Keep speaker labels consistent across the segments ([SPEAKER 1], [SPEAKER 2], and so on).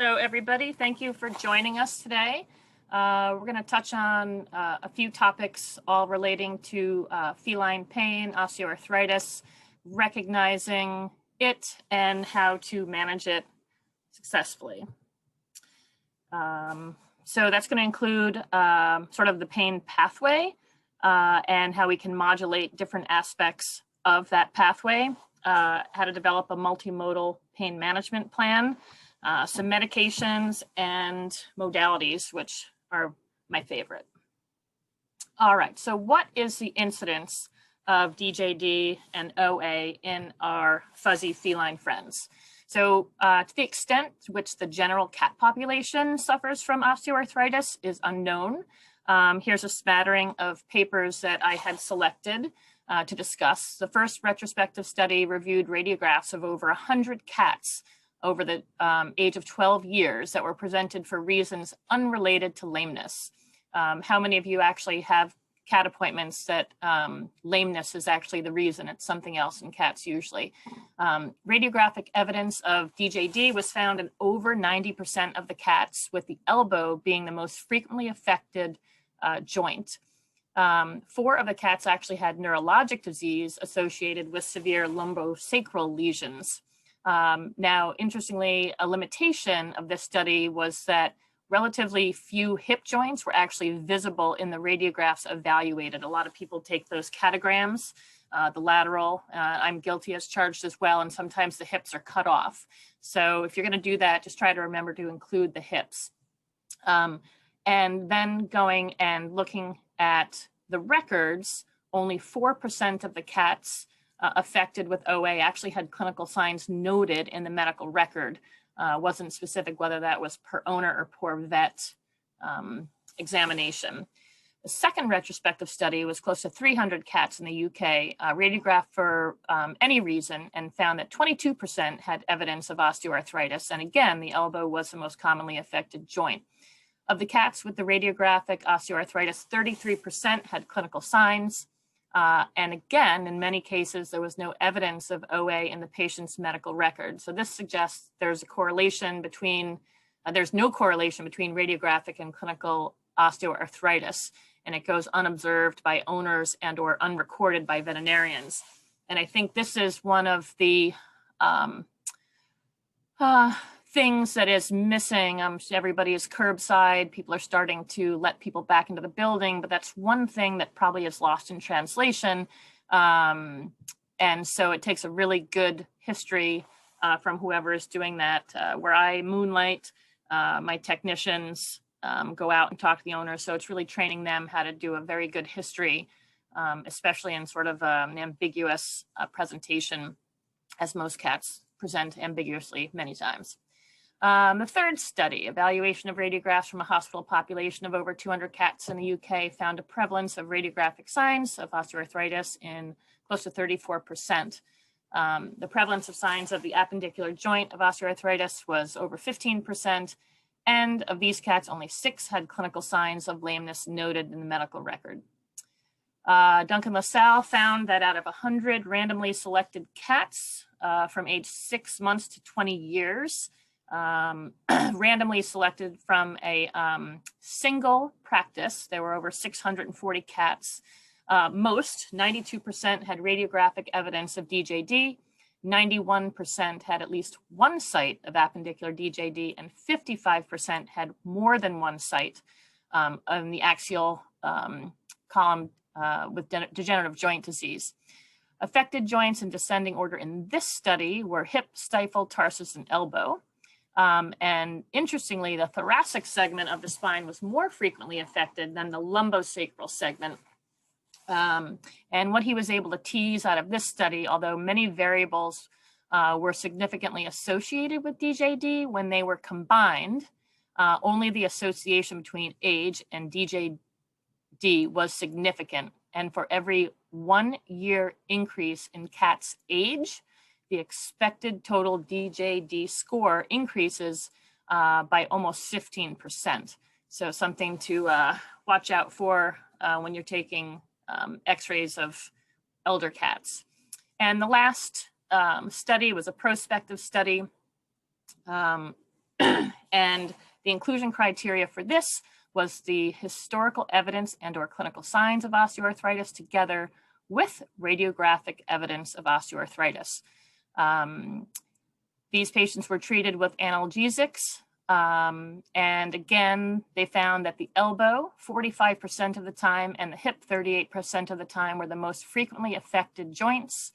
[SPEAKER 1] Hello, everybody. Thank you for joining us today. We're going to touch on a few topics all relating to feline pain, osteoarthritis, recognizing it, and how to manage it successfully. So that's going to include sort of the pain pathway and how we can modulate different aspects of that pathway, how to develop a multimodal pain management plan, some medications and modalities, which are my favorite. All right, so what is the incidence of DJD and OA in our fuzzy feline friends? So to the extent to which the general cat population suffers from osteoarthritis is unknown. Here's a smattering of papers that I had selected to discuss. The first retrospective study reviewed radiographs of over 100 cats over the age of 12 years that were presented for reasons unrelated to lameness. How many of you actually have cat appointments that lameness is actually the reason? It's something else in cats usually. Radiographic evidence of DJD was found in over 90% of the cats, with the elbow being the most frequently affected joint. 4 of the cats actually had neurologic disease associated with severe lumbosacral lesions. Now, interestingly, a limitation of this study was that relatively few hip joints were actually visible in the radiographs evaluated. A lot of people take those catagramms, the lateral. I'm guilty as charged as well, and sometimes the hips are cut off. So if you're going to do that, just try to remember to include the hips. And then going and looking at the records, only 4% of the cats affected with OA actually had clinical signs noted in the medical record. Wasn't specific whether that was per owner or per vet examination. The second retrospective study was close to 300 cats in the UK, radiographed for any reason, and found that 22% had evidence of osteoarthritis. And again, the elbow was the most commonly affected joint. Of the cats with the radiographic osteoarthritis, 33% had clinical signs. And again, in many cases, there was no evidence of OA in the patient's medical record. So this suggests there's a correlation between, there's no correlation between radiographic and clinical osteoarthritis, and it goes unobserved by owners and or unrecorded by veterinarians. And I think this is one of the things that is missing. Everybody is curbside. People are starting to let people back into the building, but that's one thing that probably is lost in translation. And so it takes a really good history from whoever is doing that. Where I moonlight, my technicians go out and talk to the owners. So it's really training them how to do a very good history, especially in sort of an ambiguous presentation, as most cats present ambiguously many times. The third study, evaluation of radiographs from a hospital population of over 200 cats in the UK, found a prevalence of radiographic signs of osteoarthritis in close to 34%. The prevalence of signs of the appendicular joint of osteoarthritis was over 15%, and of these cats, only 6 had clinical signs of lameness noted in the medical record. Duncan LaSalle found that out of 100 randomly selected cats from age 6 months to 20 years, randomly selected from a single practice. There were over 640 cats. Most, 92%, had radiographic evidence of DJD, 91% had at least one site of appendicular DJD, and 55% had more than one site on the axial column with degenerative joint disease. Affected joints in descending order in this study were hip, stifle, tarsus, and elbow. And interestingly, the thoracic segment of the spine was more frequently affected than the lumbosacral segment. And what he was able to tease out of this study, although many variables were significantly associated with DJD, when they were combined, only the association between age and DJD was significant. And for every 1 year increase in cat's age, the expected total DJD score increases by almost 15%. So something to watch out for when you're taking x-rays of elder cats. And the last study was a prospective study And the inclusion criteria for this was the historical evidence and/or clinical signs of osteoarthritis together with radiographic evidence of osteoarthritis. These patients were treated with analgesics. And again, they found that the elbow, 45% of the time, and the hip, 38% of the time, were the most frequently affected joints.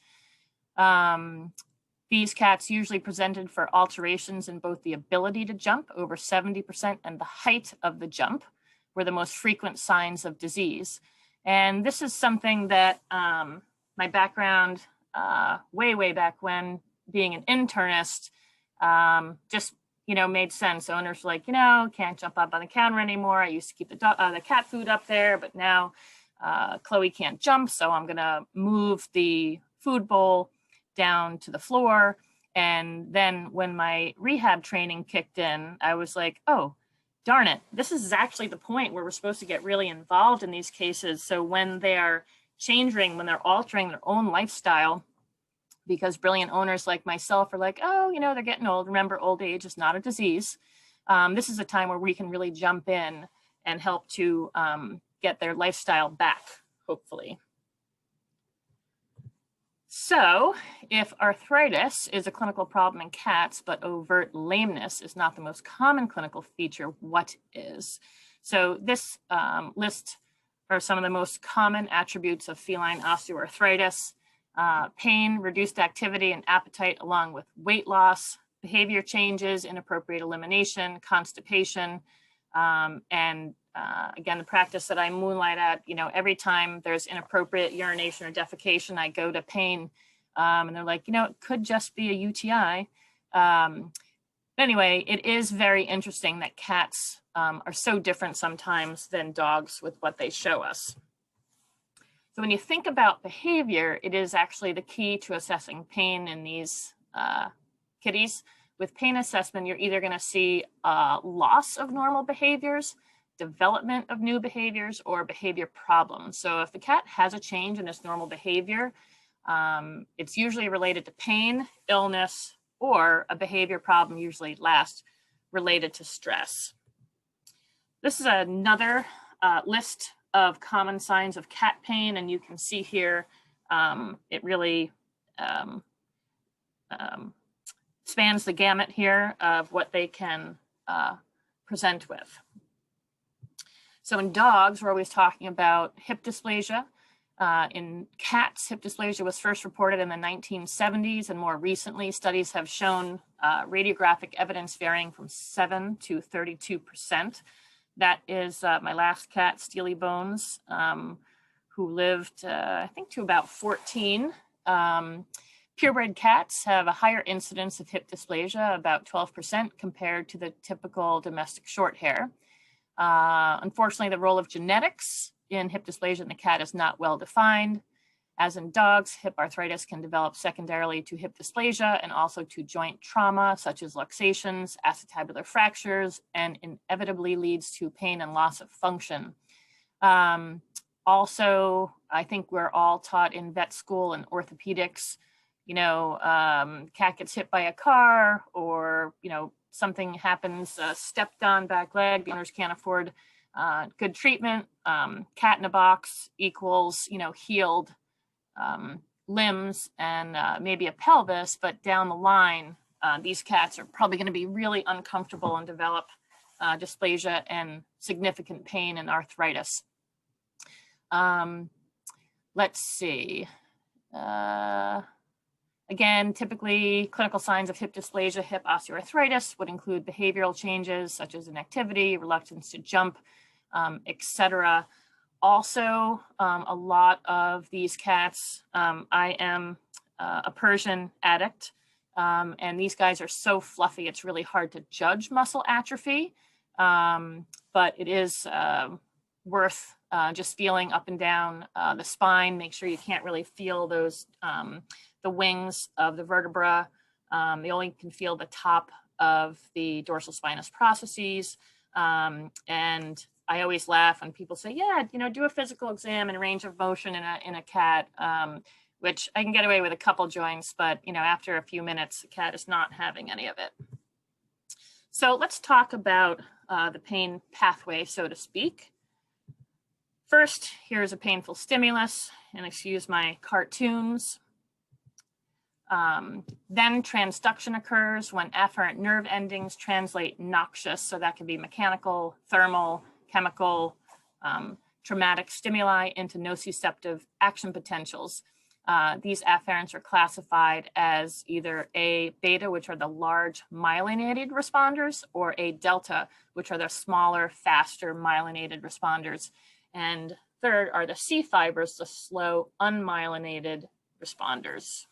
[SPEAKER 1] These cats usually presented for alterations in both the ability to jump, over 70%, and the height of the jump were the most frequent signs of disease. And this is something that my background, way back when, being an internist, just made sense. Owners were like, can't jump up on the counter anymore. I used to keep the cat food up there, but now Chloe can't jump, so I'm gonna move the food bowl down to the floor. And then when my rehab training kicked in, I was like, oh, darn it, this is actually the point where we're supposed to get really involved in these cases. So when they are changing, when they're altering their own lifestyle, because brilliant owners like myself are like, oh, they're getting old. Remember, old age is not a disease. This is a time where we can really jump in and help to get their lifestyle back, hopefully. So if arthritis is a clinical problem in cats, but overt lameness is not the most common clinical feature, what is? So this list are some of the most common attributes of feline osteoarthritis: pain, reduced activity and appetite, along with weight loss, behavior changes, inappropriate elimination, constipation, and again, the practice that I moonlight at, every time there's inappropriate urination or defecation, I go to pain, and they're like, it could just be a UTI. Anyway, it is very interesting that cats are so different sometimes than dogs with what they show us. So when you think about behavior, it is actually the key to assessing pain in these kitties. With pain assessment, you're either going to see loss of normal behaviors, development of new behaviors, or behavior problems. So if the cat has a change in its normal behavior, it's usually related to pain, illness, or a behavior problem, usually last, related to stress. This is another list of common signs of cat pain, and you can see here it really spans the gamut here of what they can present with. So in dogs, we're always talking about hip dysplasia. In cats, hip dysplasia was first reported in the 1970s, and more recently, studies have shown radiographic evidence varying from 7 to 32%. That is my last cat, Steely Bones, who lived, I think, to about 14. Purebred cats have a higher incidence of hip dysplasia, about 12%, compared to the typical domestic short hair. Unfortunately, the role of genetics in hip dysplasia in the cat is not well defined. As in dogs, hip arthritis can develop secondarily to hip dysplasia and also to joint trauma, such as luxations, acetabular fractures, and inevitably leads to pain and loss of function. Also, I think we're all taught in vet school and orthopedics, cat gets hit by a car, or, something happens, stepped on back leg, the owners can't afford good treatment. Cat in a box equals, healed limbs and maybe a pelvis, but down the line, these cats are probably going to be really uncomfortable and develop dysplasia and significant pain and arthritis. Let's see. Again, typically clinical signs of hip dysplasia, hip osteoarthritis would include behavioral changes such as inactivity, reluctance to jump, etc. Also, a lot of these cats, I am a Persian addict, and these guys are so fluffy, it's really hard to judge muscle atrophy, but it is worth just feeling up and down the spine. Make sure you can't really feel those, the wings of the vertebra. They only can feel the top of the dorsal spinous processes. And I always laugh when people say, yeah, do a physical exam and range of motion in a cat, which I can get away with a couple joints, but after a few minutes, the cat is not having any of it. So let's talk about the pain pathway, so to speak. First, here's a painful stimulus, and excuse my cartoons. Then transduction occurs when afferent nerve endings translate noxious, so that can be mechanical, thermal, chemical, traumatic stimuli into nociceptive action potentials. These afferents are classified as either A beta, which are the large myelinated responders, or A delta, which are the smaller, faster myelinated responders. And third are the C fibers, the slow, unmyelinated responders.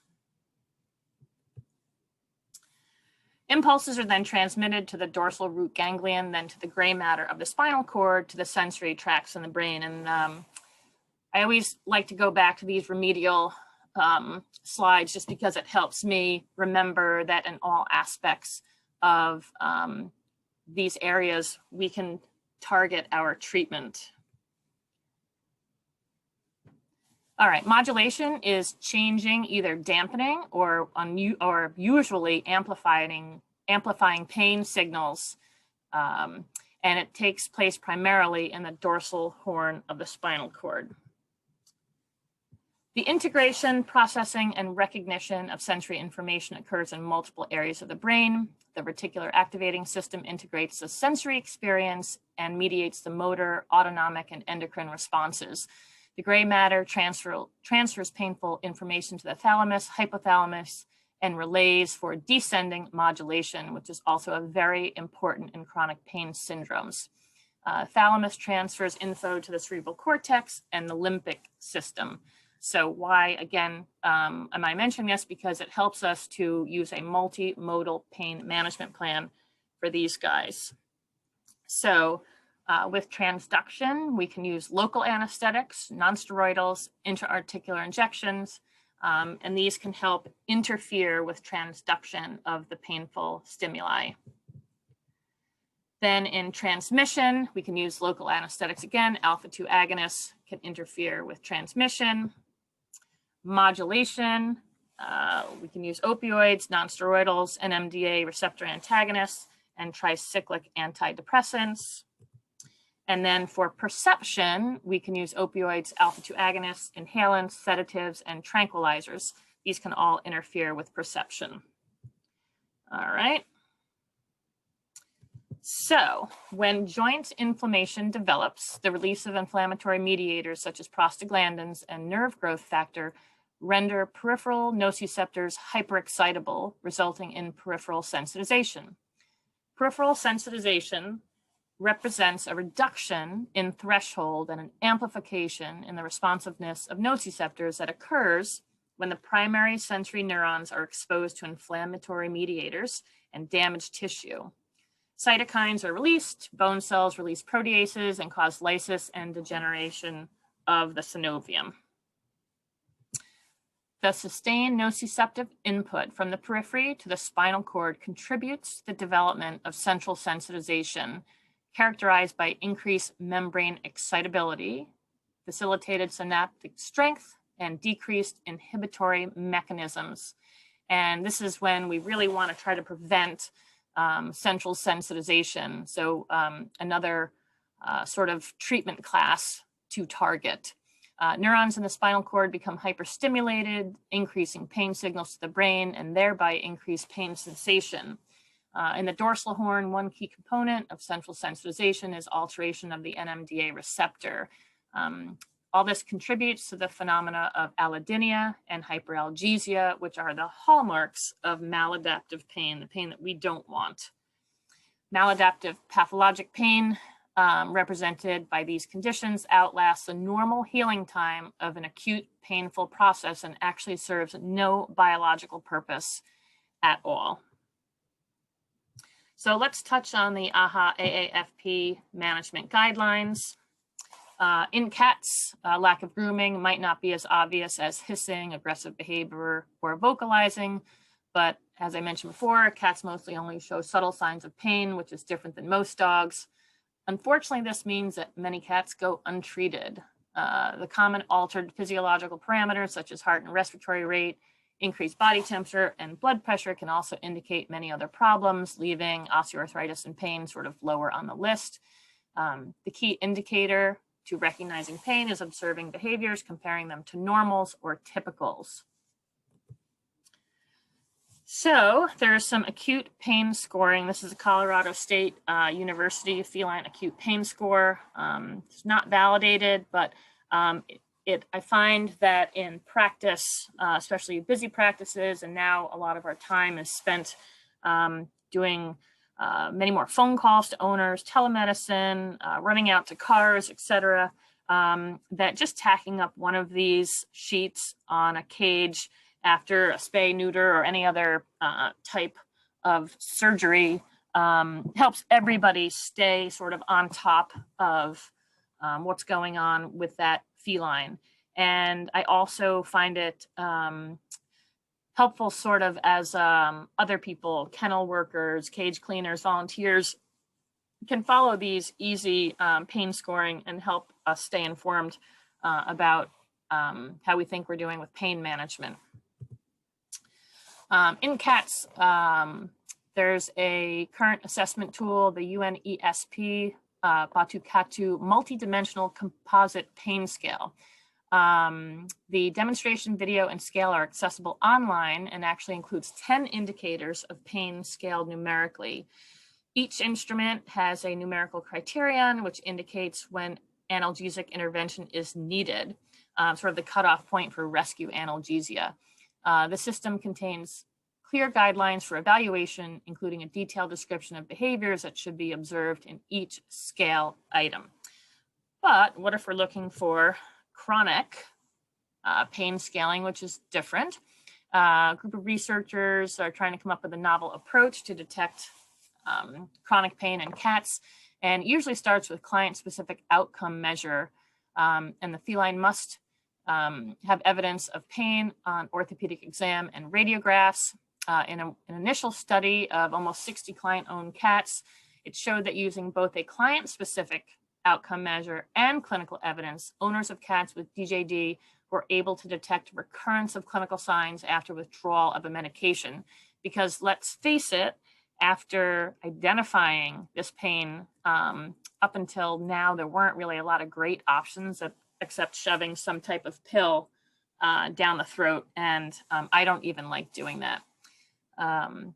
[SPEAKER 1] Impulses are then transmitted to the dorsal root ganglion, then to the gray matter of the spinal cord, to the sensory tracts in the brain. And I always like to go back to these remedial slides just because it helps me remember that in all aspects of these areas, we can target our treatment. All right, modulation is changing, either dampening or usually amplifying pain signals, and it takes place primarily in the dorsal horn of the spinal cord. The integration, processing, and recognition of sensory information occurs in multiple areas of the brain. The reticular activating system integrates the sensory experience and mediates the motor, autonomic, and endocrine responses. The gray matter transfers painful information to the thalamus, hypothalamus, and relays for descending modulation, which is also a very important in chronic pain syndromes. Thalamus transfers info to the cerebral cortex and the limbic system. So why, again, am I mentioning this? Because it helps us to use a multimodal pain management plan for these guys. So with transduction, we can use local anesthetics, nonsteroidals, intra-articular injections, and these can help interfere with transduction of the painful stimuli. Then in transmission, we can use local anesthetics again. Alpha-2 agonists can interfere with transmission. Modulation, we can use opioids, nonsteroidals, NMDA receptor antagonists, and tricyclic antidepressants. And then for perception, we can use opioids, alpha-2 agonists, inhalants, sedatives, and tranquilizers. These can all interfere with perception. All right. So when joint inflammation develops, the release of inflammatory mediators such as prostaglandins and nerve growth factor render peripheral nociceptors hyperexcitable, resulting in peripheral sensitization. Peripheral sensitization represents a reduction in threshold and an amplification in the responsiveness of nociceptors that occurs when the primary sensory neurons are exposed to inflammatory mediators and damaged tissue. Cytokines are released, bone cells release proteases and cause lysis and degeneration of the synovium. The sustained nociceptive input from the periphery to the spinal cord contributes to the development of central sensitization, characterized by increased membrane excitability, facilitated synaptic strength, and decreased inhibitory mechanisms. And this is when we really want to try to prevent central sensitization. So another sort of treatment class to target. Neurons in the spinal cord become hyperstimulated, increasing pain signals to the brain and thereby increase pain sensation. In the dorsal horn, one key component of central sensitization is alteration of the NMDA receptor. All this contributes to the phenomena of allodynia and hyperalgesia, which are the hallmarks of maladaptive pain, the pain that we don't want. Maladaptive pathologic pain, represented by these conditions, outlasts the normal healing time of an acute painful process and actually serves no biological purpose at all. So let's touch on the AHA AAFP management guidelines. In cats, lack of grooming might not be as obvious as hissing, aggressive behavior, or vocalizing, but as I mentioned before, cats mostly only show subtle signs of pain, which is different than most dogs. Unfortunately, this means that many cats go untreated. The common altered physiological parameters such as heart and respiratory rate, Increased body temperature and blood pressure can also indicate many other problems, leaving osteoarthritis and pain sort of lower on the list. The key indicator to recognizing pain is observing behaviors, comparing them to normals or typicals. So there's some acute pain scoring. This is a Colorado State University Feline Acute Pain Score. It's not validated, but I find that in practice, especially busy practices, and now a lot of our time is spent doing many more phone calls to owners, telemedicine, running out to cars, etc., that just tacking up one of these sheets on a cage after a spay, neuter, or any other type of surgery helps everybody stay sort of on top of what's going on with that feline. And I also find it helpful sort of as other people, kennel workers, cage cleaners, volunteers, can follow these easy pain scoring and help us stay informed about how we think we're doing with pain management. In cats, there's a current assessment tool, the UNESP Batu-Katu Multidimensional Composite Pain Scale. The demonstration video and scale are accessible online and actually includes 10 indicators of pain scaled numerically. Each instrument has a numerical criterion which indicates when analgesic intervention is needed, sort of the cutoff point for rescue analgesia. The system contains clear guidelines for evaluation, including a detailed description of behaviors that should be observed in each scale item. But what if we're looking for chronic pain scaling, which is different? A group of researchers are trying to come up with a novel approach to detect chronic pain in cats, and it usually starts with client-specific outcome measure, and the feline must have evidence of pain on orthopedic exam and radiographs. In an initial study of almost 60 client-owned cats, it showed that using both a client-specific outcome measure and clinical evidence, owners of cats with DJD were able to detect recurrence of clinical signs after withdrawal of a medication. Because let's face it, after identifying this pain, up until now, there weren't really a lot of great options except shoving some type of pill down the throat, and I don't even like doing that. All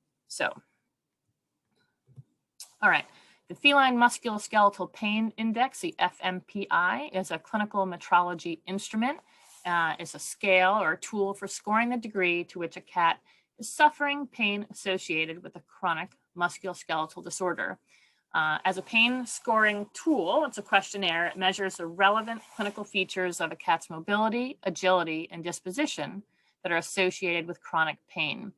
[SPEAKER 1] right. The Feline Musculoskeletal Pain Index, the Fmpi, is a clinical metrology instrument. It's a scale or a tool for scoring the degree to which a cat is suffering pain associated with a chronic musculoskeletal disorder. As a pain scoring tool, it's a questionnaire. It measures the relevant clinical features of a cat's mobility, agility, and disposition that are associated with chronic pain.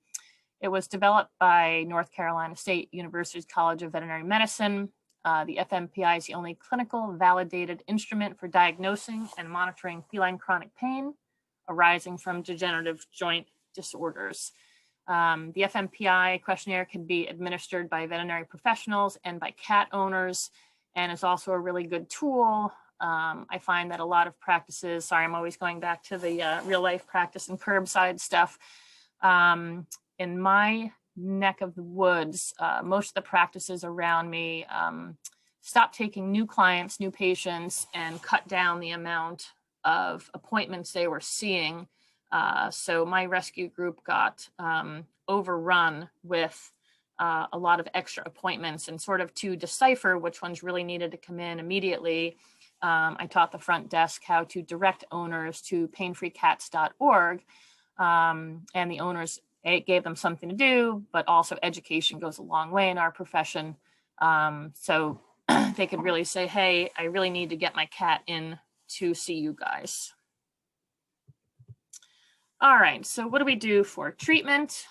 [SPEAKER 1] It was developed by North Carolina State University's College of Veterinary Medicine. The Fmpi is the only clinical validated instrument for diagnosing and monitoring feline chronic pain arising from degenerative joint disorders. The Fmpi questionnaire can be administered by veterinary professionals and by cat owners, and is also a really good tool. I find that a lot of practices, sorry, I'm always going back to the real life practice and curbside stuff. In my neck of the woods, most of the practices around me stopped taking new clients, new patients, and cut down the amount of appointments they were seeing. So my rescue group got overrun with a lot of extra appointments, and sort of to decipher which ones really needed to come in immediately, I taught the front desk how to direct owners to painfreecats.org, and the owners, it gave them something to do, but also education goes a long way in our profession. So they could really say, hey, I really need to get my cat in to see you guys. All right, so what do we do for treatment?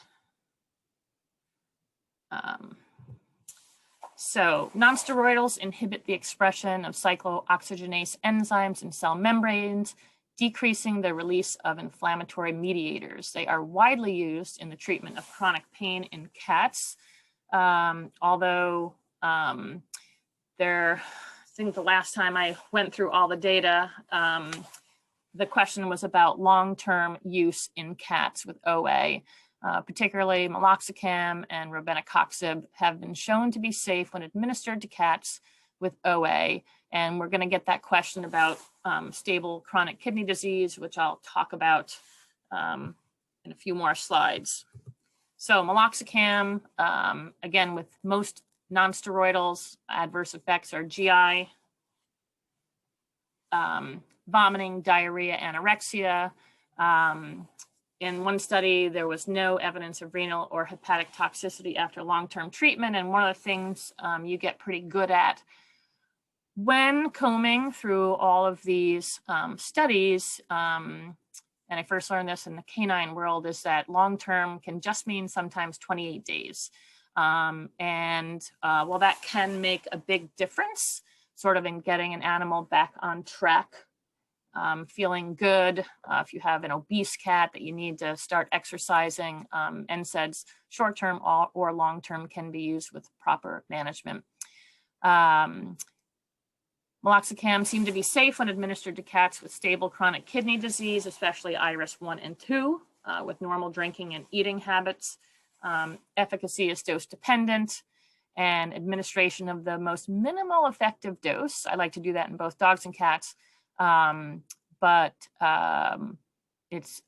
[SPEAKER 1] So nonsteroidals inhibit the expression of cyclooxygenase enzymes in cell membranes, decreasing the release of inflammatory mediators. They are widely used in the treatment of chronic pain in cats, although I think the last time I went through all the data, the question was about long-term use in cats with OA. Particularly meloxicam and robenacoxib have been shown to be safe when administered to cats with OA. And we're going to get that question about stable chronic kidney disease, which I'll talk about in a few more slides. So meloxicam, again, with most nonsteroidals, adverse effects are GI, vomiting, diarrhea, anorexia. In one study, there was no evidence of renal or hepatic toxicity after long-term treatment. And one of the things you get pretty good at when combing through all of these studies, and I first learned this in the canine world, is that long-term can just mean sometimes 28 days. While that can make a big difference sort of in getting an animal back on track, feeling good. If you have an obese cat that you need to start exercising, NSAIDs short-term or long-term can be used with proper management. Meloxicam seemed to be safe when administered to cats with stable chronic kidney disease, especially IRIS 1 and 2, with normal drinking and eating habits. Efficacy is dose dependent, and administration of the most minimal effective dose. I like to do that in both dogs and cats, but it's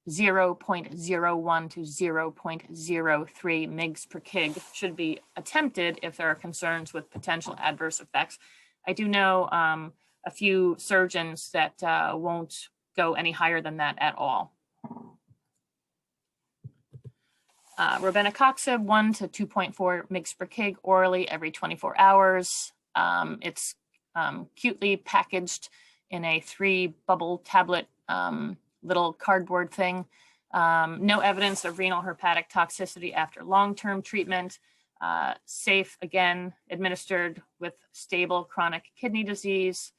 [SPEAKER 1] 0.01 to 0.03 mg per kg should be attempted if there are concerns with potential adverse effects. I do know a few surgeons that won't go any higher than that at all. Robenacoxib, 1 to 2.4 mg per kg orally every 24 hours. It's cutely packaged in a 3-bubble tablet little cardboard thing. No evidence of renal hepatic toxicity after long-term treatment. Safe, again, administered with stable chronic kidney disease.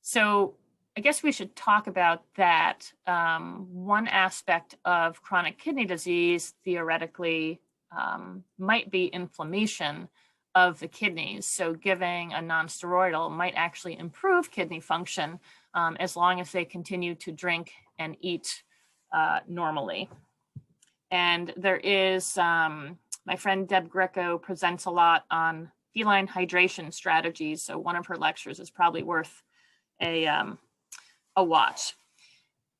[SPEAKER 1] So I guess we should talk about that. One aspect of chronic kidney disease theoretically might be inflammation of the kidneys. So giving a nonsteroidal might actually improve kidney function as long as they continue to drink and eat normally. And there is, my friend Deb Greco presents a lot on feline hydration strategies. So one of her lectures is probably worth a watch.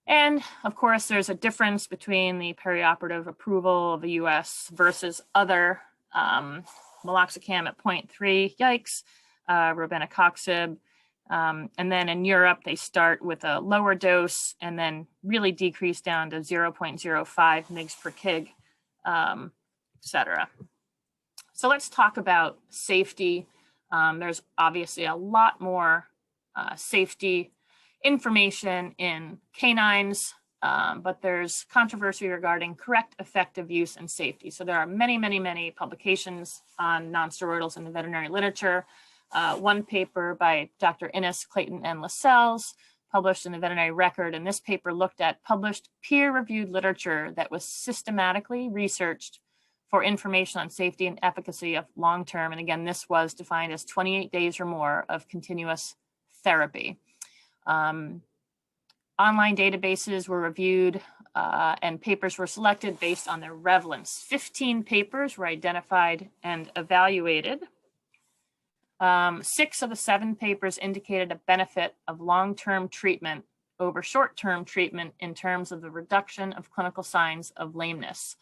[SPEAKER 1] And of course, there's a difference between the perioperative approval of the US versus other meloxicam at 0.3, yikes, robenacoxib. And then in Europe, they start with a lower dose and then really decrease down to 0.05 mg per kg, et cetera. So let's talk about safety. There's obviously a lot more safety information in canines, but there's controversy regarding correct, effective use and safety. So there are many, many, many publications on nonsteroidals in the veterinary literature. One paper by Dr. Innes, Clayton, and Lascelles published in the Veterinary Record, and this paper looked at published peer-reviewed literature that was systematically researched for information on safety and efficacy of long-term, and again, this was defined as 28 days or more of continuous therapy. Online databases were reviewed and papers were selected based on their relevance. 15 papers were identified and evaluated. 6 of the 7 papers indicated a benefit of long-term treatment over short-term treatment in terms of the reduction of clinical signs of lameness.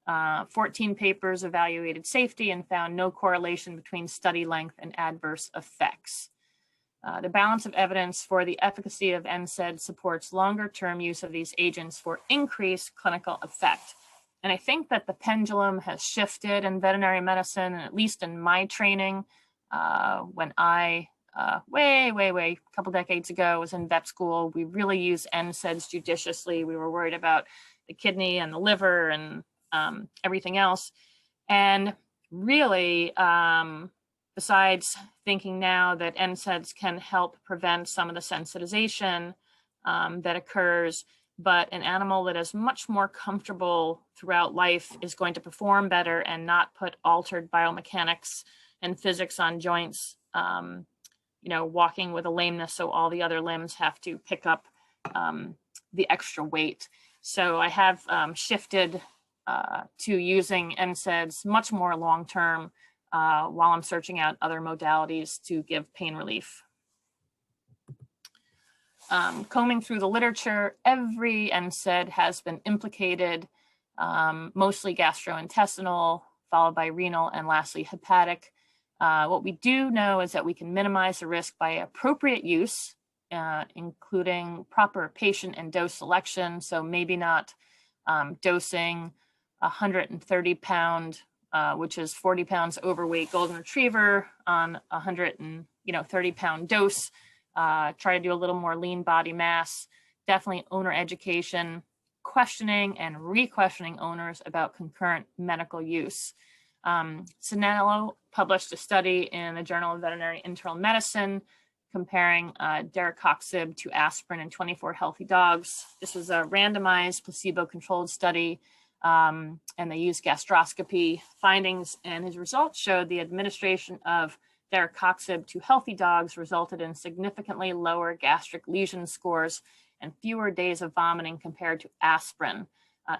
[SPEAKER 1] 14 papers evaluated safety and found no correlation between study length and adverse effects. The balance of evidence for the efficacy of NSAID supports longer-term use of these agents for increased clinical effect. And I think that the pendulum has shifted in veterinary medicine, and at least in my training, when I, way, a couple decades ago, was in vet school, we really used NSAIDs judiciously. We were worried about the kidney and the liver and everything else. And really, besides thinking now that NSAIDs can help prevent some of the sensitization that occurs, but an animal that is much more comfortable throughout life is going to perform better and not put altered biomechanics and physics on joints walking with a lameness, so all the other limbs have to pick up the extra weight. So I have shifted to using NSAIDs much more long-term while I'm searching out other modalities to give pain relief. Combing through the literature, every NSAID has been implicated, mostly gastrointestinal, followed by renal, and lastly hepatic. What we do know is that we can minimize the risk by appropriate use, including proper patient and dose selection. So maybe not dosing 130-pound, which is 40 pounds overweight golden retriever on 130-pound dose. Try to do a little more lean body mass. Definitely owner education, questioning and re-questioning owners about concurrent medical use. Sinello published a study in the Journal of Veterinary Internal Medicine comparing daracoxib to aspirin in 24 healthy dogs. This was a randomized placebo-controlled study, and they used gastroscopy findings, and his results showed the administration of daracoxib to healthy dogs resulted in significantly lower gastric lesion scores and fewer days of vomiting compared to aspirin,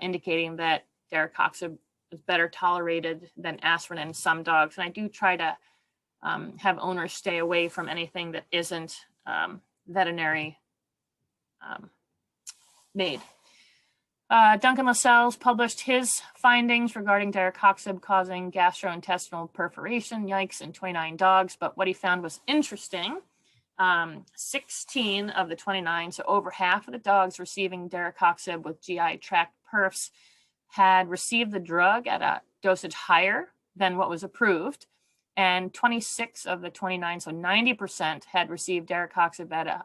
[SPEAKER 1] indicating that daracoxib is better tolerated than aspirin in some dogs. And I do try to have owners stay away from anything that isn't veterinary made. Duncan Lascelles published his findings regarding daracoxib causing gastrointestinal perforation, yikes, in 29 dogs. But what he found was interesting. 16 of the 29, so over half of the dogs receiving daracoxib with GI tract perfs had received the drug at a dosage higher than what was approved. And 26 of the 29, so 90%, had received daracoxib at a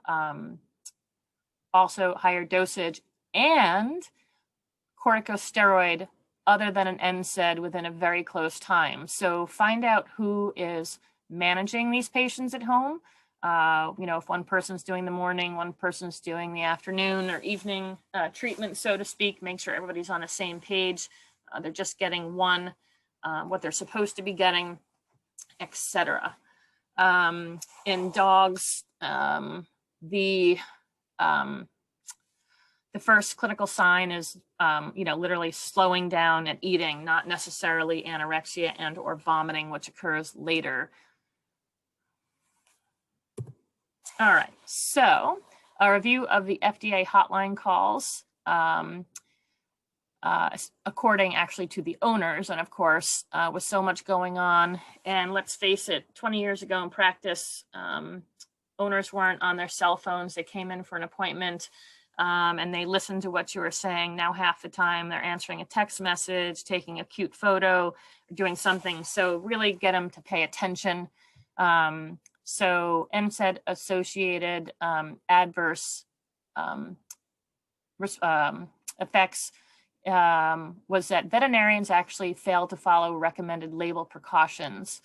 [SPEAKER 1] also higher dosage and corticosteroid other than an NSAID within a very close time. So find out who is managing these patients at home. If one person's doing the morning, one person's doing the afternoon or evening treatment, so to speak, make sure everybody's on the same page. They're just getting one, what they're supposed to be getting, etc. In dogs, the first clinical sign is, literally slowing down and eating, not necessarily anorexia and or vomiting, which occurs later. All right, so a review of the FDA hotline calls, according actually to the owners, and of course, with so much going on, and let's face it, 20 years ago in practice, owners weren't on their cell phones. They came in for an appointment, and they listened to what you were saying. Now half the time they're answering a text message, taking a cute photo, doing something. So really get them to pay attention. So NSAID associated adverse effects was that veterinarians actually failed to follow recommended label precautions.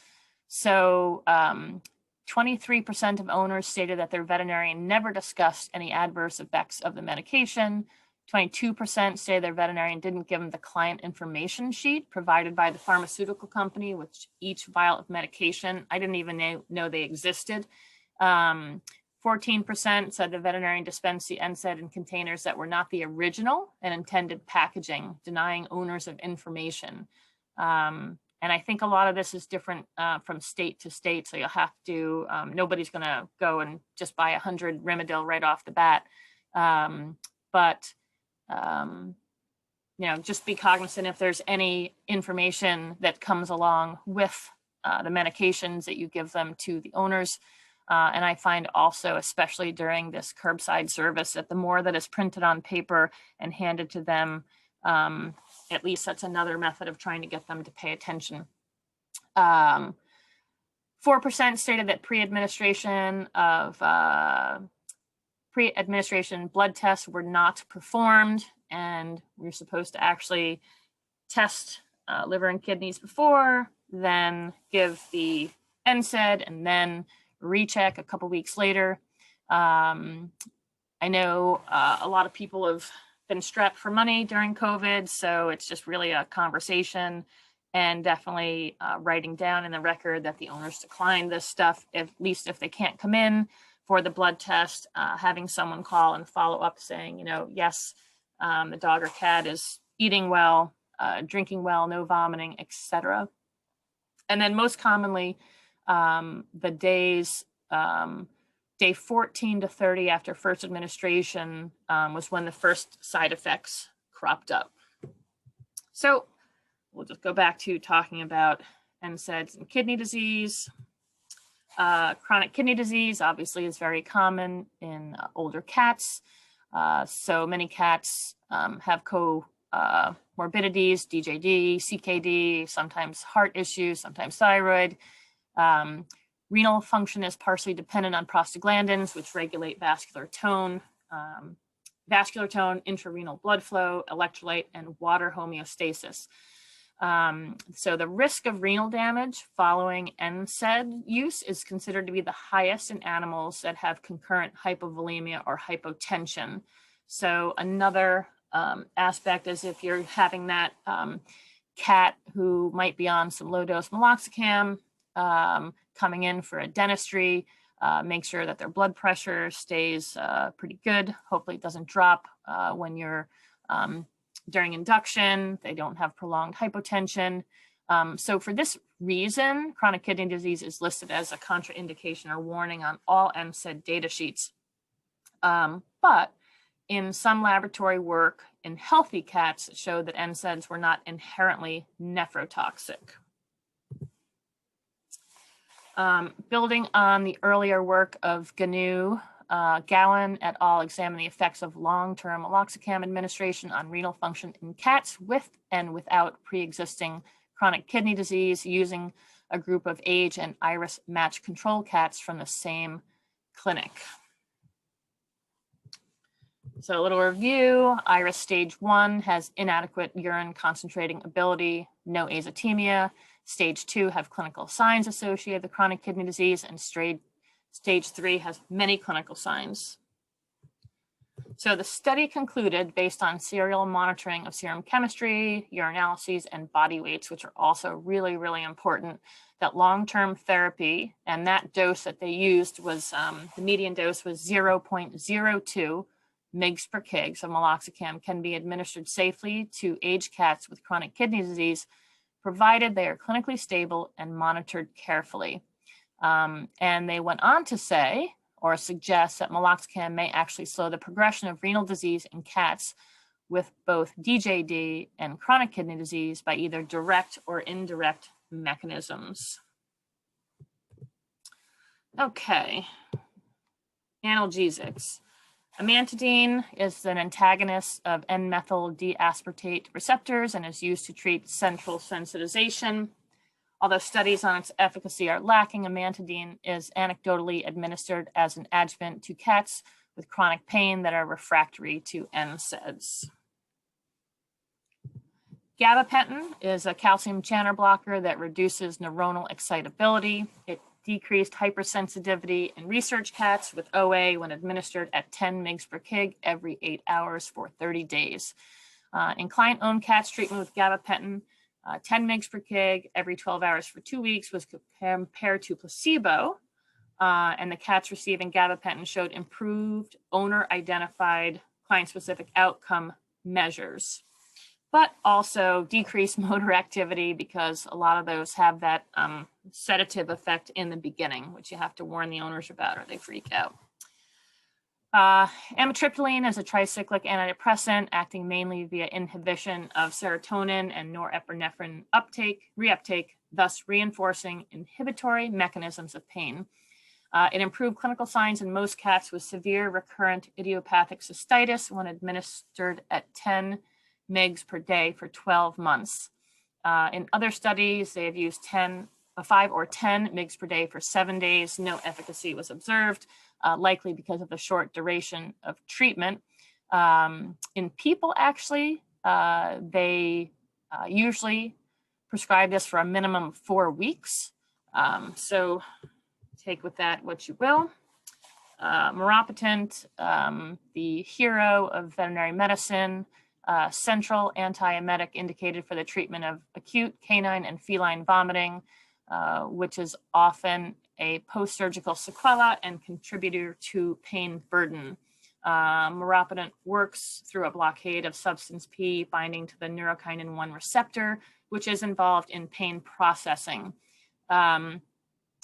[SPEAKER 1] So 23% of owners stated that their veterinarian never discussed any adverse effects of the medication. 22% say their veterinarian didn't give them the client information sheet provided by the pharmaceutical company with each vial of medication. I didn't even know they existed. 14% said the veterinarian dispensed the NSAID in containers that were not the original and intended packaging, denying owners of information. And I think a lot of this is different from state to state. So you'll have to, nobody's going to go and just buy 100 Rimadyl right off the bat. Just be cognizant if there's any information that comes along with the medications that you give them to the owners. And I find also, especially during this curbside service, that the more that is printed on paper and handed to them, at least that's another method of trying to get them to pay attention. 4% stated that pre-administration blood tests were not performed, and we're supposed to actually test liver and kidneys before, then give the NSAID, and then recheck a couple weeks later. I know a lot of people have been strapped for money during COVID, so it's just really a conversation. and definitely writing down in the record that the owners declined this stuff, at least if they can't come in for the blood test, having someone call and follow up saying, you know, yes, the dog or cat is eating well, drinking well, no vomiting, etc. And then most commonly, the days, day 14 to 30 after first administration was when the first side effects cropped up. So we'll just go back to talking about NSAIDs and kidney disease. Chronic kidney disease obviously is very common in older cats. So many cats have comorbidities, DJD, CKD, sometimes heart issues, sometimes thyroid. Renal function is partially dependent on prostaglandins, which regulate vascular tone, intrarenal blood flow, electrolyte, and water homeostasis. So the risk of renal damage following NSAID use is considered to be the highest in animals that have concurrent hypovolemia or hypotension. So another aspect is if you're having that cat who might be on some low-dose meloxicam coming in for a dentistry, make sure that their blood pressure stays pretty good. Hopefully it doesn't drop when you're during induction. They don't have prolonged hypotension. So for this reason, chronic kidney disease is listed as a contraindication or warning on all NSAID data sheets. But in some laboratory work in healthy cats, it showed that NSAIDs were not inherently nephrotoxic. Building on the earlier work of Ganu, Gowan et al. Examined the effects of long-term meloxicam administration on renal function in cats with and without pre-existing chronic kidney disease using a group of age and iris match control cats from the same clinic. So a little review. Iris stage 1 has inadequate urine concentrating ability, no azotemia. Stage 2 have clinical signs associated with chronic kidney disease, and stage 3 has many clinical signs. So the study concluded, based on serial monitoring of serum chemistry, urinalyses, and body weights, which are also really, really important, that long-term therapy, and that dose that they used was, the median dose was 0.02 mg per kg. So meloxicam can be administered safely to aged cats with chronic kidney disease, provided they are clinically stable and monitored carefully. And they went on to say, or suggest, that meloxicam may actually slow the progression of renal disease in cats with both DJD and chronic kidney disease by either direct or indirect mechanisms. Okay, analgesics. Amantadine is an antagonist of N-methyl D-aspartate receptors and is used to treat central sensitization. Although studies on its efficacy are lacking, amantadine is anecdotally administered as an adjuvant to cats with chronic pain that are refractory to NSAIDs. Gabapentin is a calcium channel blocker that reduces neuronal excitability. It decreased hypersensitivity in research cats with OA when administered at 10 mg per kg every 8 hours for 30 days. In client-owned cats, treatment with gabapentin, 10 mg per kg every 12 hours for 2 weeks was compared to placebo, and the cats receiving gabapentin showed improved owner-identified client-specific outcome measures, but also decreased motor activity because a lot of those have that sedative effect in the beginning, which you have to warn the owners about or they freak out. Amitriptyline is a tricyclic antidepressant acting mainly via inhibition of serotonin and norepinephrine reuptake, thus reinforcing inhibitory mechanisms of pain. It improved clinical signs in most cats with severe recurrent idiopathic cystitis when administered at 10 mg per day for 12 months. In other studies, they have used 5 or 10 mg per day for 7 days. No efficacy was observed, likely because of the short duration of treatment. In people, actually, they usually prescribe this for a minimum of 4 weeks. So take with that what you will. Meropitant, the hero of veterinary medicine, Central antiemetic indicated for the treatment of acute canine and feline vomiting, which is often a post-surgical sequela and contributor to pain burden. Meropenem works through a blockade of substance P binding to the neurokinin 1 receptor, which is involved in pain processing. I'm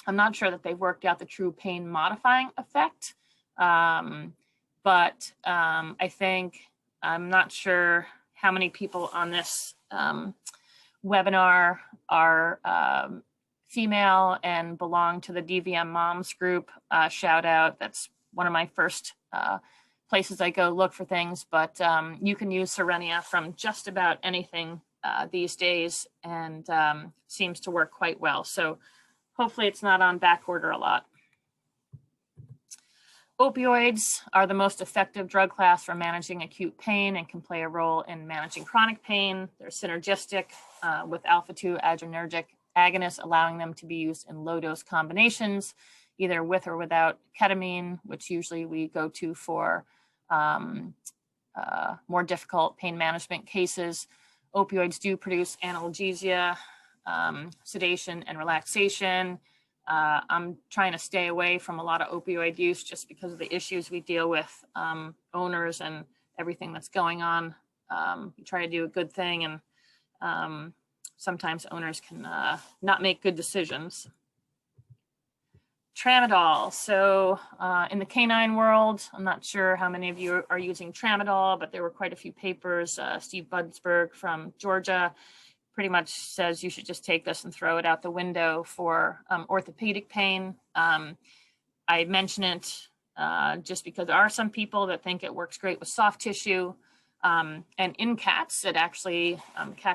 [SPEAKER 1] not sure that they've worked out the true pain modifying effect, but I think, I'm not sure how many people on this webinar are female and belong to the DVM Moms group. Shout out, that's one of my first places I go look for things, but you can use Serenia from just about anything these days, and seems to work quite well. So hopefully it's not on back order a lot. Opioids are the most effective drug class for managing acute pain and can play a role in managing chronic pain. They're synergistic with alpha-2 adrenergic agonists, allowing them to be used in low-dose combinations, either with or without ketamine, which usually we go to for more difficult pain management cases. Opioids do produce analgesia, sedation, and relaxation. I'm trying to stay away from a lot of opioid use just because of the issues we deal with, owners and everything that's going on. We try to do a good thing, and sometimes owners can not make good decisions. Tramadol. So in the canine world, I'm not sure how many of you are using Tramadol, but there were quite a few papers. Steve Budsberg from Georgia pretty much says you should just take this and throw it out the window for orthopedic pain. I mention it just because there are some people that think it works great with soft tissue. And in cats, it actually,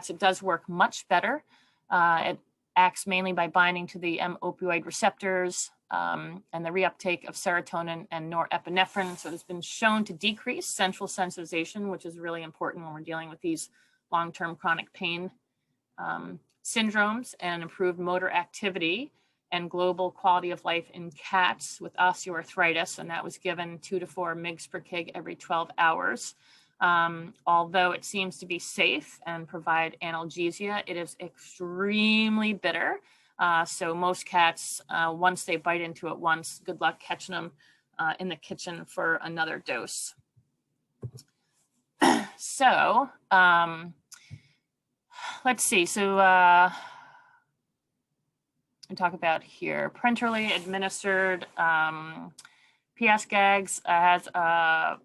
[SPEAKER 1] it does work much better. It acts mainly by binding to the M-opioid receptors and the reuptake of serotonin and norepinephrine. So it's been shown to decrease central sensitization, which is really important when we're dealing with these long-term chronic pain syndromes, and improved motor activity and global quality of life in cats with osteoarthritis. And that was given 2 to 4 mg per kg every 12 hours. Although it seems to be safe and provide analgesia, it is extremely bitter. So most cats, once they bite into it once, good luck catching them in the kitchen for another dose. So let's see. So I talk about here parenterally administered PS gags has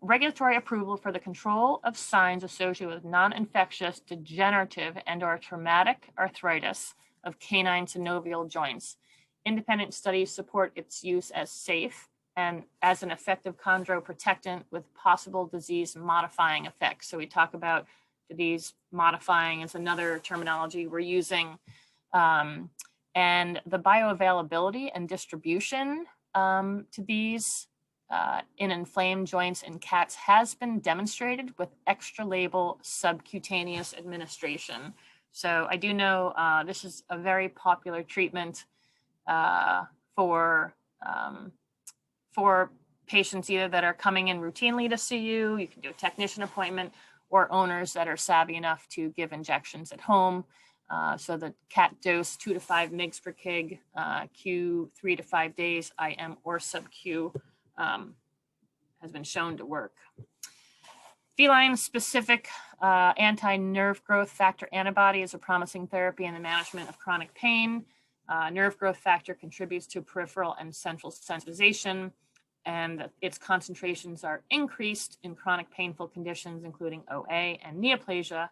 [SPEAKER 1] regulatory approval for the control of signs associated with non-infectious, degenerative, and/or traumatic arthritis of canine synovial joints. Independent studies support its use as safe and as an effective chondroprotectant with possible disease-modifying effects. So we talk about disease modifying is another terminology we're using. And the bioavailability and distribution to these in inflamed joints in cats has been demonstrated with extra-label subcutaneous administration. So I do know this is a very popular treatment for patients either that are coming in routinely to see you. You can do a technician appointment, or owners that are savvy enough to give injections at home. So the cat dose 2 to 5 mg per kg, Q 3 to 5 days, IM or sub-Q has been shown to work. Feline specific anti-nerve growth factor antibody is a promising therapy in the management of chronic pain. Nerve growth factor contributes to peripheral and central sensitization, and its concentrations are increased in chronic painful conditions, including OA and neoplasia.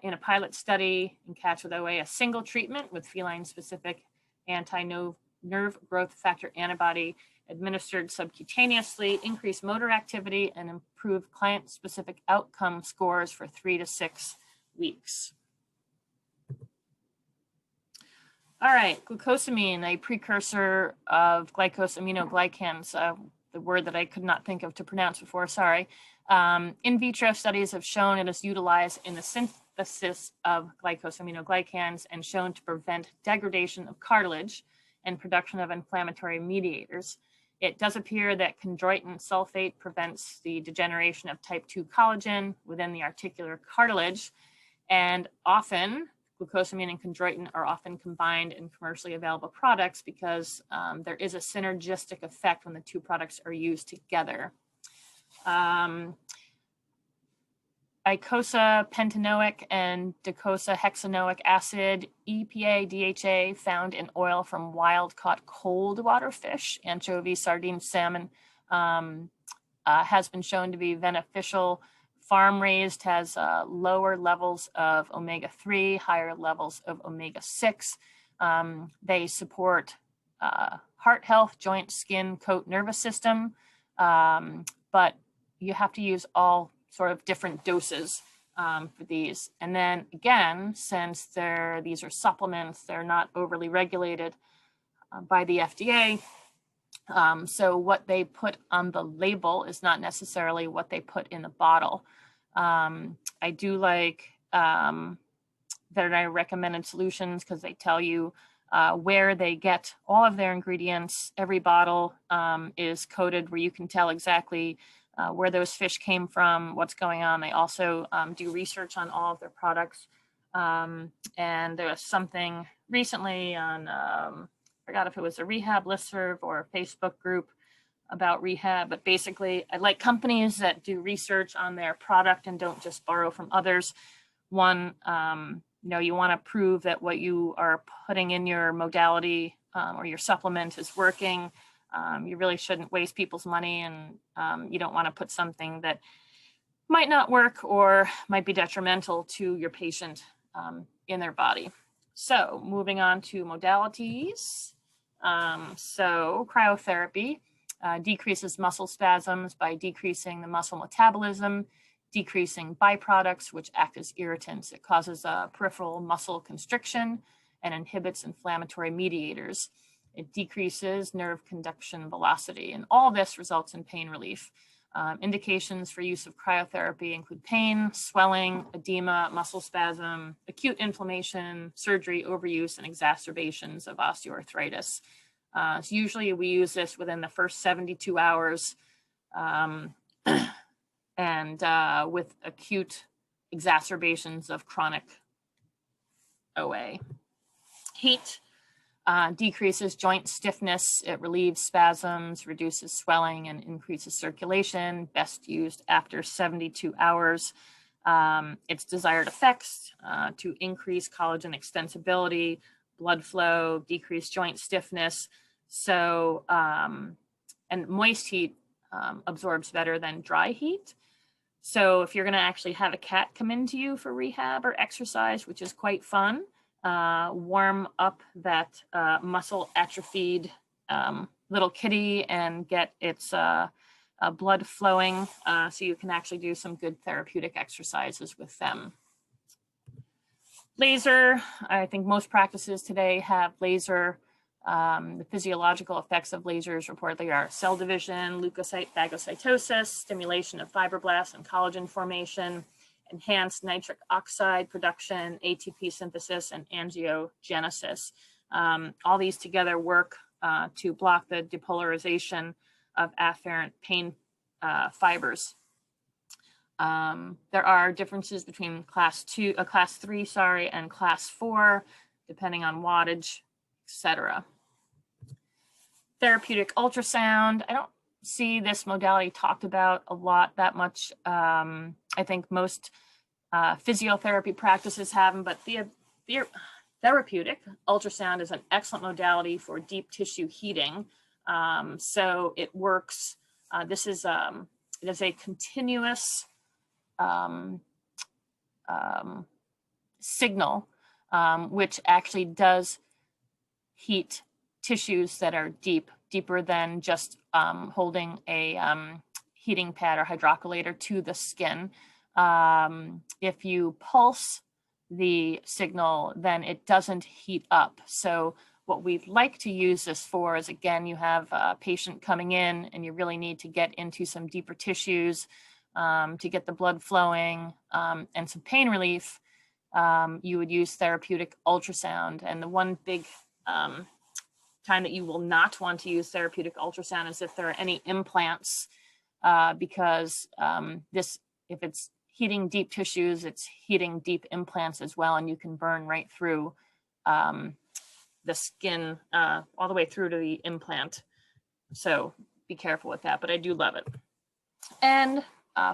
[SPEAKER 1] In a pilot study in cats with OA, a single treatment with feline-specific anti-nerve growth factor antibody administered subcutaneously increased motor activity and improved client-specific outcome scores for 3 to 6 weeks. All right, glucosamine, a precursor of glycosaminoglycans, the word that I could not think of to pronounce before, sorry. In vitro studies have shown it is utilized in the synthesis of glycosaminoglycans and shown to prevent degradation of cartilage and production of inflammatory mediators. It does appear that chondroitin sulfate prevents the degeneration of type 2 collagen within the articular cartilage, and often glucosamine and chondroitin are often combined in commercially available products because there is a synergistic effect when the two products are used together. Icosapentaenoic and docosahexaenoic acid, EPA, DHA, found in oil from wild-caught cold water fish, anchovies, sardines, salmon, has been shown to be beneficial. Farm-raised has lower levels of omega-3, higher levels of omega-6. They support heart health, joint, skin, coat, nervous system, but you have to use all sort of different doses for these. And then again, since these are supplements, they're not overly regulated by the FDA. So what they put on the label is not necessarily what they put in the bottle. I do like veterinary recommended solutions because they tell you where they get all of their ingredients. Every bottle is coded where you can tell exactly where those fish came from, what's going on. They also do research on all of their products. And there was something recently on, I forgot if it was a rehab listserv or a Facebook group about rehab, but basically I like companies that do research on their product and don't just borrow from others. One, you want to prove that what you are putting in your modality or your supplement is working. You really shouldn't waste people's money, and you don't want to put something that might not work or might be detrimental to your patient in their body. So moving on to modalities. So cryotherapy decreases muscle spasms by decreasing the muscle metabolism, decreasing byproducts, which act as irritants. It causes peripheral muscle constriction and inhibits inflammatory mediators. It decreases nerve conduction velocity, and all this results in pain relief. Indications for use of cryotherapy include pain, swelling, edema, muscle spasm, acute inflammation, surgery, overuse, and exacerbations of osteoarthritis. So usually we use this within the first 72 hours and with acute exacerbations of chronic OA. Heat decreases joint stiffness. It relieves spasms, reduces swelling, and increases circulation. Best used after 72 hours. Its desired effects to increase collagen extensibility, blood flow, decrease joint stiffness. So, and moist heat absorbs better than dry heat. So if you're going to actually have a cat come into you for rehab or exercise, which is quite fun, warm up that muscle atrophied little kitty and get its blood flowing so you can actually do some good therapeutic exercises with them. Laser, I think most practices today have laser. The physiological effects of lasers reportedly are cell division, leukocyte phagocytosis, stimulation of fibroblasts and collagen formation, enhanced nitric oxide production, ATP synthesis, and angiogenesis. All these together work to block the depolarization of afferent pain fibers. There are differences between class 3, and class 4, depending on wattage, etc. Therapeutic ultrasound. I don't see this modality talked about a lot that much. I think most physiotherapy practices have them, but the therapeutic ultrasound is an excellent modality for deep tissue heating. So it works. It is a continuous signal, which actually does heat tissues that are deeper than just holding a heating pad or hydrocollator to the skin. If you pulse the signal, then it doesn't heat up. So what we'd like to use this for is, again, you have a patient coming in and you really need to get into some deeper tissues to get the blood flowing and some pain relief. You would use therapeutic ultrasound. And the one big time that you will not want to use therapeutic ultrasound is if there are any implants, because if it's heating deep tissues, it's heating deep implants as well, and you can burn right through the skin all the way through to the implant. So be careful with that, but I do love it. And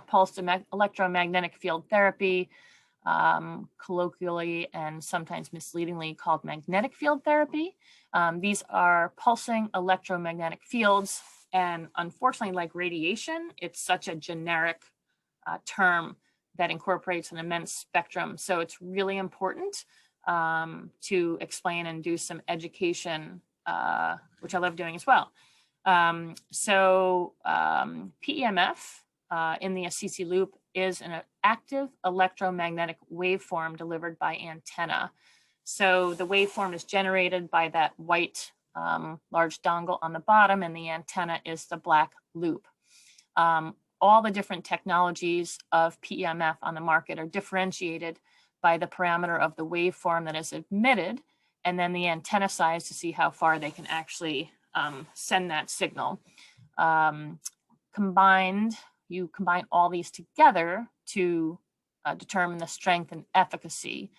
[SPEAKER 1] pulsed electromagnetic field therapy, colloquially and sometimes misleadingly called magnetic field therapy. These are pulsing electromagnetic fields, and unfortunately, like radiation, it's such a generic term that incorporates an immense spectrum. So it's really important to explain and do some education, which I love doing as well. PEMF in the Assisi loop is an active electromagnetic waveform delivered by antenna. So the waveform is generated by that white large dongle on the bottom, and the antenna is the black loop. All the different technologies of PEMF on the market are differentiated by the parameter of the waveform that is emitted, and then the antenna size to see how far they can actually send that signal. You combine all these together to determine the strength and efficacy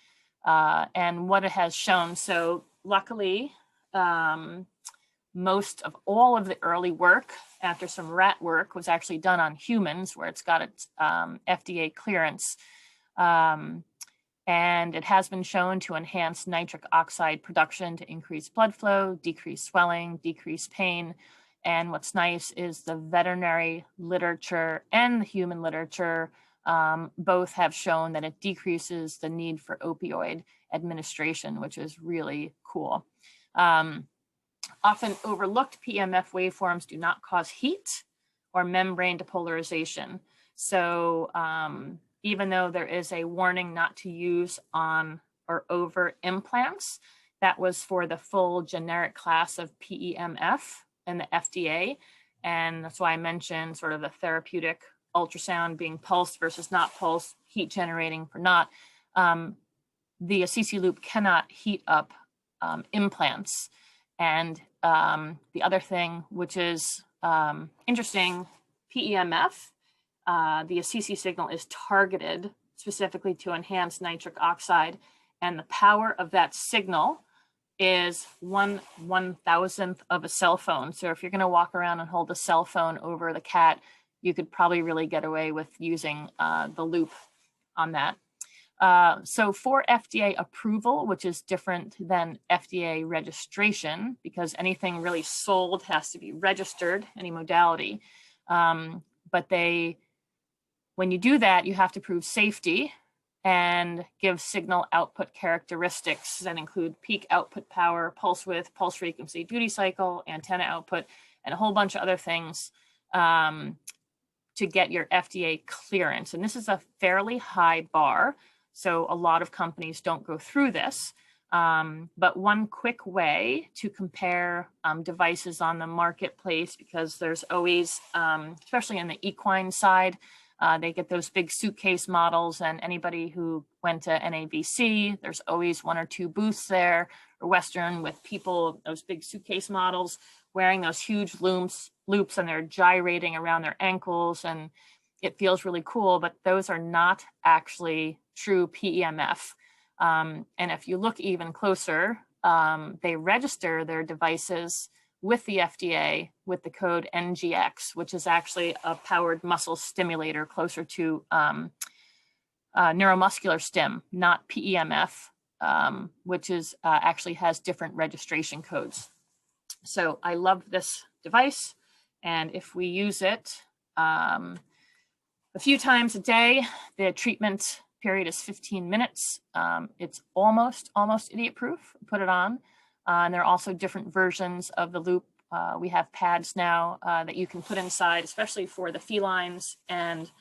[SPEAKER 1] and what it has shown. So luckily, most of all of the early work after some rat work was actually done on humans, where it's got its FDA clearance. And it has been shown to enhance nitric oxide production to increase blood flow, decrease swelling, decrease pain. And what's nice is the veterinary literature and the human literature both have shown that it decreases the need for opioid administration, which is really cool. Often overlooked PEMF waveforms do not cause heat or membrane depolarization. So even though there is a warning not to use on or over implants, that was for the full generic class of PEMF and the FDA. And that's why I mentioned sort of the therapeutic ultrasound being pulsed versus not pulsed, heat generating for not. The Assisi loop cannot heat up implants. And the other thing, which is interesting, PEMF, the Assisi signal is targeted specifically to enhance nitric oxide, and the power of that signal is 1/1000th of a cell phone. So if you're going to walk around and hold a cell phone over the cat, you could probably really get away with using the loop on that. So for FDA approval, which is different than FDA registration, because anything really sold has to be registered, any modality. But when you do that, you have to prove safety and give signal output characteristics that include peak output power, pulse width, pulse frequency, duty cycle, antenna output, and a whole bunch of other things to get your FDA clearance. And this is a fairly high bar, so a lot of companies don't go through this. But one quick way to compare devices on the marketplace, because there's always, especially in the equine side, they get those big suitcase models, and anybody who went to NABC, there's always one or two booths there, or Western, with people, those big suitcase models wearing those huge loops, and they're gyrating around their ankles, and it feels really cool, but those are not actually true PEMF. And if you look even closer, they register their devices with the FDA with the code NGX, which is actually a powered muscle stimulator closer to neuromuscular stim, not PEMF, which is actually has different registration codes. So I love this device, and if we use it a few times a day, the treatment period is 15 minutes. It's almost idiot-proof. Put it on. And there are also different versions of the loop. We have pads now that you can put inside, especially for the felines, and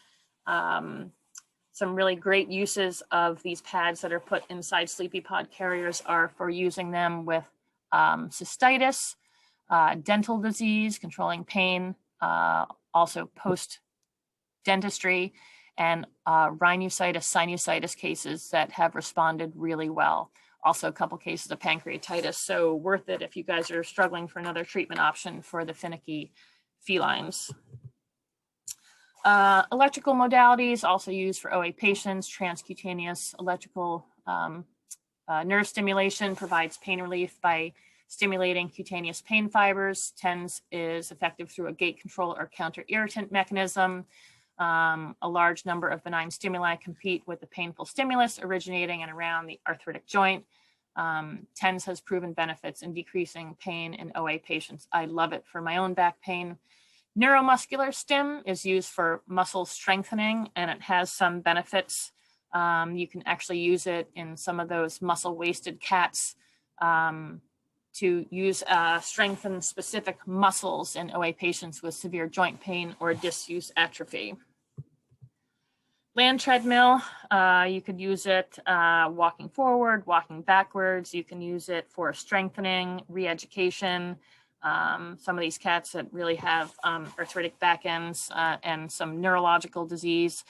[SPEAKER 1] some really great uses of these pads that are put inside sleepy pod carriers are for using them with cystitis, dental disease, controlling pain, also post-dentistry, and rhinosinusitis, sinusitis cases that have responded really well. also a couple cases of pancreatitis. So worth it if you guys are struggling for another treatment option for the finicky felines. Electrical modalities also used for OA patients. Transcutaneous electrical nerve stimulation provides pain relief by stimulating cutaneous pain fibers. TENS is effective through a gate control or counter irritant mechanism. A large number of benign stimuli compete with the painful stimulus originating and around the arthritic joint. TENS has proven benefits in decreasing pain in OA patients. I love it for my own back pain. Neuromuscular stim is used for muscle strengthening, and it has some benefits. You can actually use it in some of those muscle-wasted cats to use strengthen specific muscles in OA patients with severe joint pain or disuse atrophy. Land treadmill, you could use it walking forward, walking backwards. You can use it for strengthening, re-education. Some of these cats that really have arthritic back ends and some neurological disease,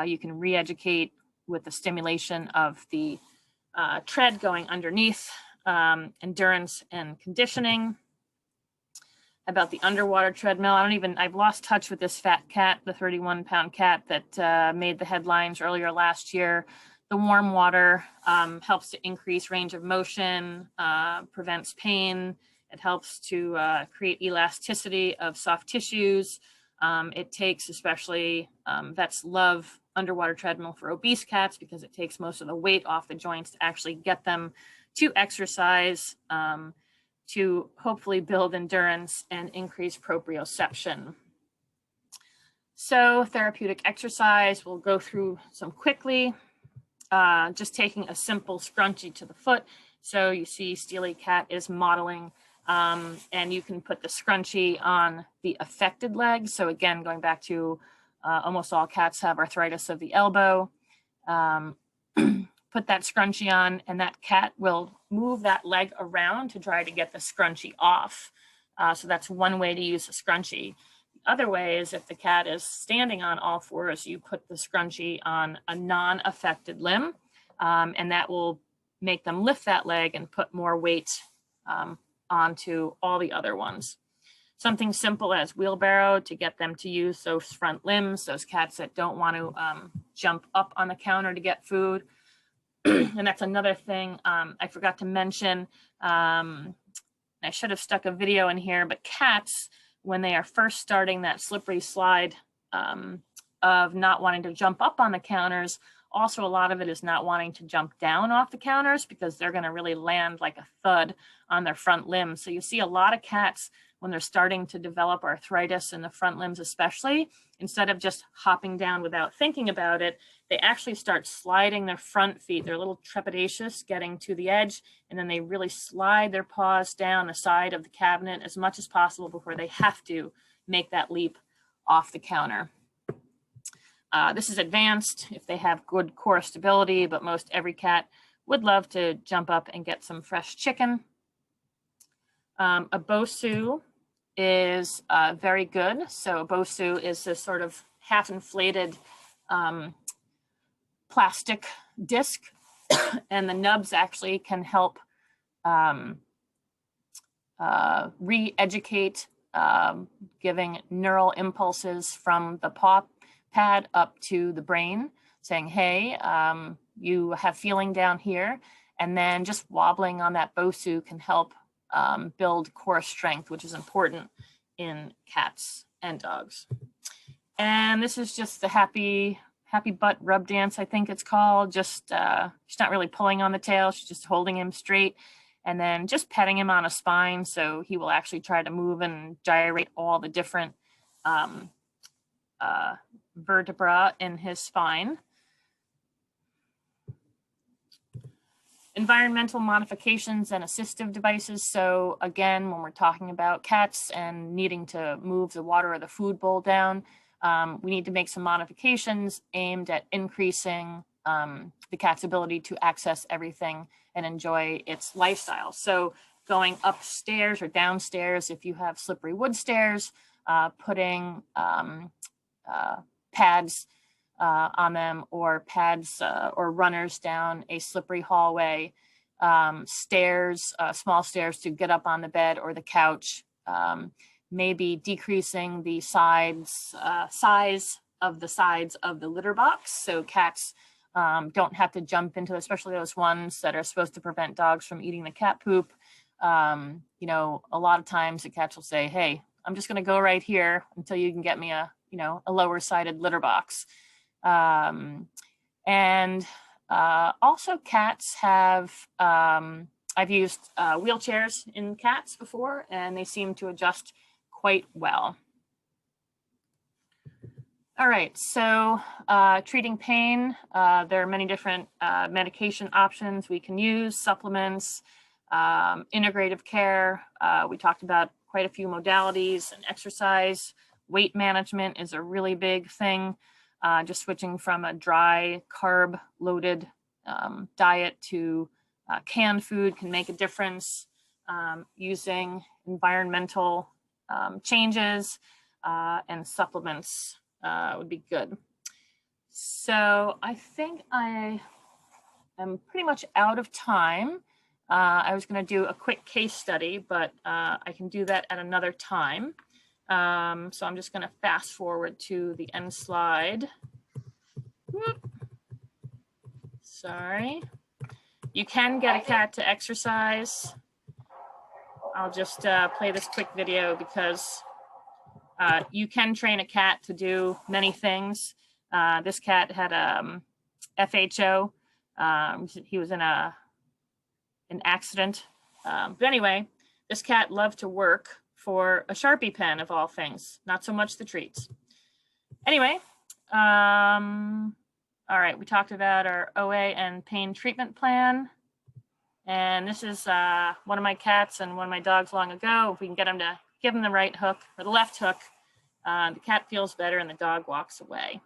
[SPEAKER 1] you can re-educate with the stimulation of the tread going underneath. Endurance and conditioning. About the underwater treadmill, I've lost touch with this fat cat, the 31-pound cat that made the headlines earlier last year. The warm water helps to increase range of motion, prevents pain. It helps to create elasticity of soft tissues. It takes, especially vets love underwater treadmill for obese cats because it takes most of the weight off the joints to actually get them to exercise, to hopefully build endurance and increase proprioception. So therapeutic exercise, we'll go through some quickly. Just taking a simple scrunchie to the foot. So you see Steely Cat is modeling, and you can put the scrunchie on the affected leg. So again, going back to almost all cats have arthritis of the elbow. Put that scrunchie on, and that cat will move that leg around to try to get the scrunchie off. So that's one way to use a scrunchie. The other way is if the cat is standing on all fours, you put the scrunchie on a non-affected limb, and that will make them lift that leg and put more weight onto all the other ones. Something simple as wheelbarrow to get them to use those front limbs, those cats that don't want to jump up on the counter to get food. And that's another thing I forgot to mention. I should have stuck a video in here, but cats, when they are first starting that slippery slide of not wanting to jump up on the counters, also a lot of it is not wanting to jump down off the counters because they're going to really land like a thud on their front limbs. So you see a lot of cats when they're starting to develop arthritis in the front limbs especially, instead of just hopping down without thinking about it, they actually start sliding their front feet. They're a little trepidatious getting to the edge, and then they really slide their paws down the side of the cabinet as much as possible before they have to make that leap off the counter. This is advanced if they have good core stability, but most every cat would love to jump up and get some fresh chicken. A Bosu is very good. So a Bosu is this sort of half-inflated plastic disc, and the nubs actually can help re-educate, giving neural impulses from the paw pad up to the brain, saying, hey, you have feeling down here, and then just wobbling on that Bosu can help build core strength, which is important in cats and dogs. And this is just the happy butt rub dance, I think it's called. Just she's not really pulling on the tail, she's just holding him straight and then just petting him on a spine, so he will actually try to move and gyrate all the different vertebra in his spine. Environmental modifications and assistive devices. So again, when we're talking about cats and needing to move the water or the food bowl down, we need to make some modifications aimed at increasing the cat's ability to access everything and enjoy its lifestyle. So going upstairs or downstairs, if you have slippery wood stairs, putting pads on them, or pads or runners down a slippery hallway, stairs, small stairs to get up on the bed or the couch, maybe decreasing the size of the sides of the litter box, so cats don't have to jump into, especially those ones that are supposed to prevent dogs from eating the cat poop. You know, a lot of times the cats will say, hey, I'm just going to go right here until you can get me a, you know, a lower sided litter box. Also cats have, I've used wheelchairs in cats before, and they seem to adjust quite well. All right, so treating pain, there are many different medication options we can use, supplements, integrative care. We talked about quite a few modalities and exercise. Weight management is a really big thing. Just switching from a dry carb loaded diet to canned food can make a difference. Using environmental changes and supplements would be good. So I think I am pretty much out of time. I was going to do a quick case study, but I can do that at another time. So I'm just going to fast forward to the end slide. Whoop. Sorry. You can get a cat to exercise. I'll just play this quick video because you can train a cat to do many things. This cat had FHO. He was in an accident. But anyway, this cat loved to work for a Sharpie pen of all things, not so much the treats. Anyway, all right, we talked about our OA and pain treatment plan. And this is one of my cats and one of my dogs long ago. If we can get him to give him the right hook or the left hook, the cat feels better and the dog walks away.